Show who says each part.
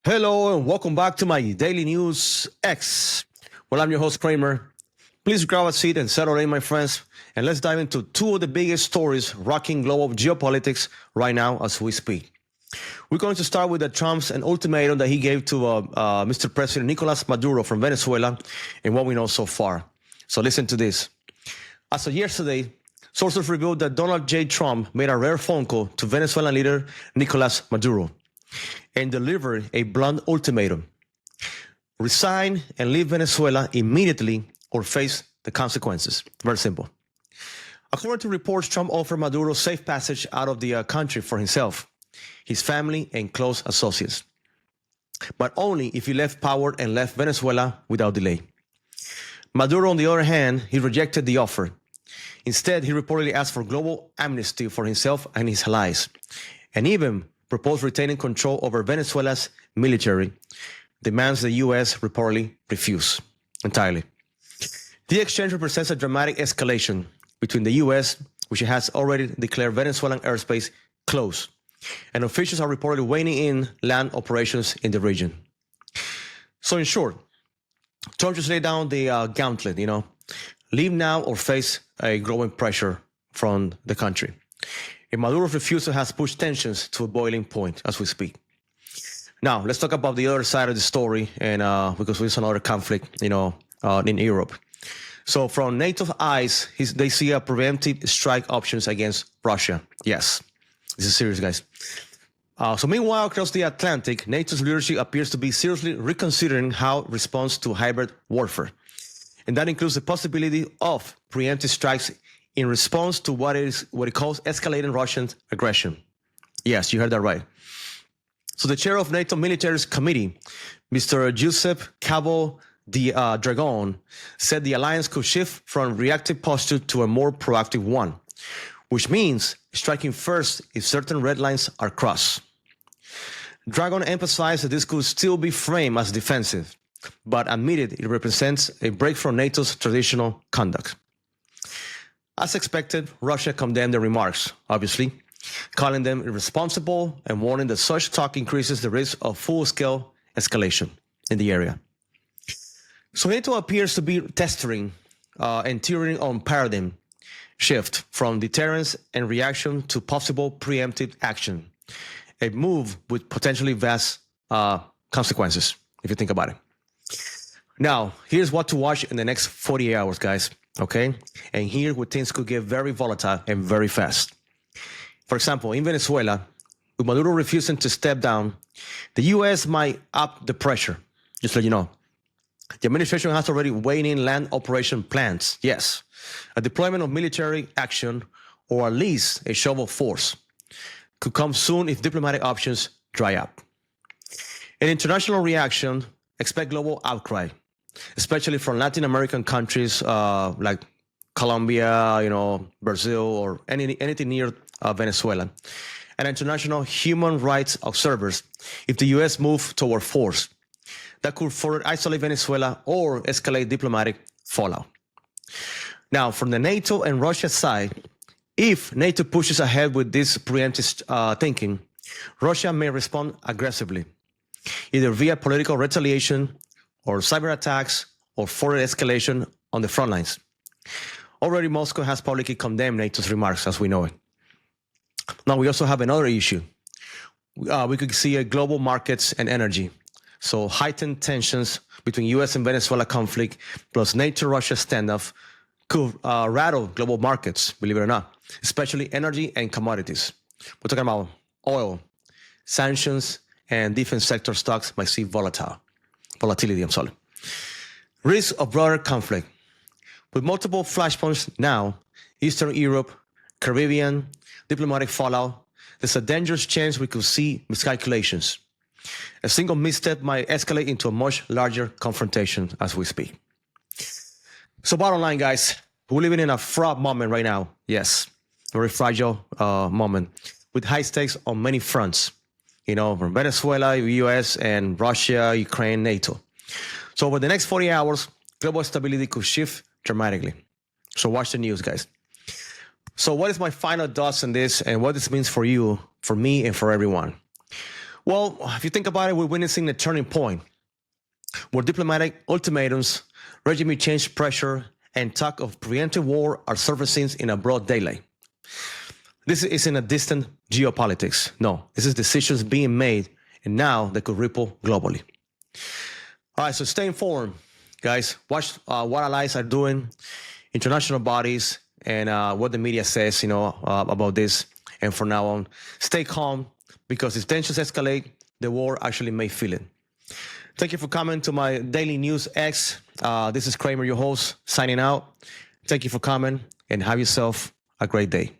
Speaker 1: Hello and welcome back to my Daily News X. Well, I'm your host, Kramer. Please grab a seat and settle in, my friends, and let's dive into two of the biggest stories rocking global geopolitics right now as we speak. We're going to start with the Trump's and ultimatum that he gave to Mr. President Nicolas Maduro from Venezuela and what we know so far. So listen to this. As of yesterday, sources revealed that Donald J. Trump made a rare phone call to Venezuelan leader Nicolas Maduro and delivered a blunt ultimatum. Resign and leave Venezuela immediately or face the consequences. Very simple. According to reports, Trump offered Maduro safe passage out of the country for himself, his family, and close associates, but only if he left power and left Venezuela without delay. Maduro, on the other hand, he rejected the offer. Instead, he reportedly asked for global amnesty for himself and his allies, and even proposed retaining control over Venezuela's military, demands the U.S. reportedly refuse entirely. The exchange represents a dramatic escalation between the U.S., which has already declared Venezuelan airspace closed, and officials are reportedly weighing in land operations in the region. So in short, Trump just laid down the gauntlet, leave now or face a growing pressure from the country. And Maduro's refusal has pushed tensions to a boiling point as we speak. Now, let's talk about the other side of the story, and because there's another conflict, in Europe. So from NATO's eyes, they see a preemptive strike options against Russia. Yes, this is serious, guys. So meanwhile, across the Atlantic, NATO's leadership appears to be seriously reconsidering how it responds to hybrid warfare. And that includes the possibility of preemptive strikes in response to what it calls escalating Russian aggression. Yes, you heard that right. So the chair of NATO Militaries Committee, Mr. Josep Cabo de Dragon, said the alliance could shift from a reactive posture to a more proactive one, which means striking first if certain red lines are crossed. Dragon emphasized that this could still be framed as defensive, but admitted it represents a break from NATO's traditional conduct. As expected, Russia condemned the remarks, obviously, calling them irresponsible and warning that such talk increases the risk of full-scale escalation in the area. So NATO appears to be testing and teetering on paradigm shift from deterrence and reaction to possible preemptive action, a move with potentially vast consequences, if you think about it. Now, here's what to watch in the next 48 hours, guys. Okay, and here where things could get very volatile and very fast. For example, in Venezuela, with Maduro refusing to step down, the U.S. might up the pressure. Just to let you know, the administration has already weighed in land operation plans. Yes, a deployment of military action or at least a show of force could come soon if diplomatic options dry up. In international reaction, expect global outcry, especially from Latin American countries like Colombia, Brazil, or anything near Venezuela, and international human rights observers if the U.S. move toward force that could further isolate Venezuela or escalate diplomatic fallout. Now, from the NATO and Russia side, if NATO pushes ahead with this preemptive thinking, Russia may respond aggressively, either via political retaliation or cyber attacks, or further escalation on the front lines. Already, Moscow has publicly condemned NATO's remarks, as we know it. Now, we also have another issue. We could see a global markets and energy. So heightened tensions between U.S. and Venezuela conflict, plus NATO-Russia standoff, could rattle global markets, believe it or not, especially energy and commodities. We're talking about oil, sanctions, and defense sector stocks might see volatility. Risk of broader conflict. With multiple flashpoints now, Eastern Europe, Caribbean, diplomatic fallout, there's a dangerous chance we could see miscalculations. A single misstep might escalate into a much larger confrontation as we speak. So bottom line, guys, we're living in a fraught moment right now. Yes, very fragile moment with high stakes on many fronts. From Venezuela, U.S., and Russia, Ukraine, NATO. So over the next 40 hours, global stability could shift dramatically. So watch the news, guys. So what is my final thoughts on this and what this means for you, for me, and for everyone? Well, if you think about it, we're witnessing a turning point where diplomatic ultimatums, regime change pressure, and talk of preemptive war are surfacing in a broad daylight. This isn't a distant geopolitics. No, this is decisions being made, and now they could ripple globally. All right, so stay informed, guys. Watch what allies are doing, international bodies, and what the media says, about this. And from now on, stay calm, because if tensions escalate, the war actually may feel it. Thank you for coming to my Daily News X. This is Kramer, your host, signing out. Thank you for coming, and have yourself a great day.